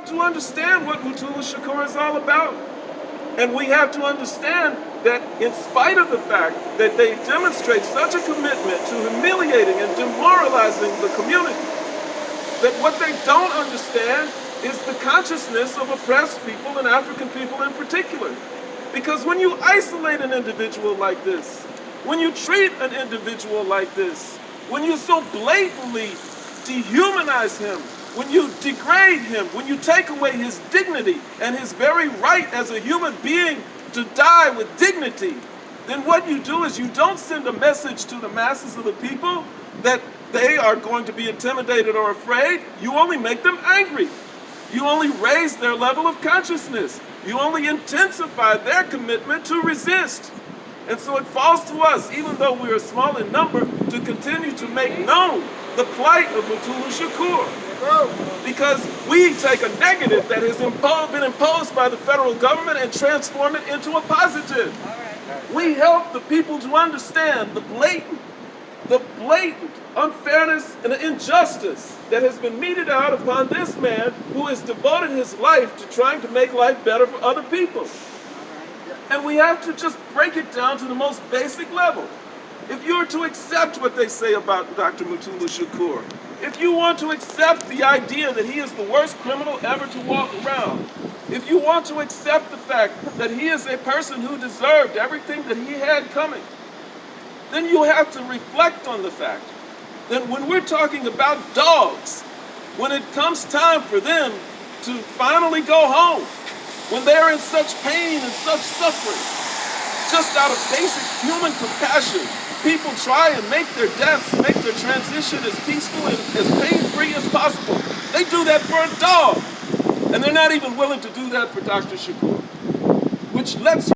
To understand what Mutulu Shakur is all about. And we have to understand that in spite of the fact that they demonstrate such a commitment to humiliating and demoralizing the community, that what they don't understand is the consciousness of oppressed people and African people in particular. Because when you isolate an individual like this, when you treat an individual like this, when you so blatantly dehumanize him, when you degrade him, when you take away his dignity and his very right as a human being to die with dignity, then what you do is you don't send a message to the masses of the people that they are going to be intimidated or afraid. You only make them angry. You only raise their level of consciousness. You only intensify their commitment to resist. And so it falls to us, even though we are small in number, to continue to make known the plight of Mutulu Shakur. Because we take a negative that has been imposed by the federal government and transform it into a positive. We help the people to understand the blatant unfairness and injustice that has been meted out upon this man who has devoted his life to trying to make life better for other people. And we have to just break it down to the most basic level. If you are to accept what they say about Dr. Mutulu Shakur, if you want to accept the idea that he is the worst criminal ever to walk around, if you want to accept the fact that he is a person who deserved everything that he had coming, then you have to reflect on the fact that when we're talking about dogs, when it comes time for them to finally go home, when they're in such pain and such suffering, just out of basic human compassion, people try and make their deaths, make their transition as peaceful and as pain-free as possible. They do that for a dog. And they're not even willing to do that for Dr. Shakur, which lets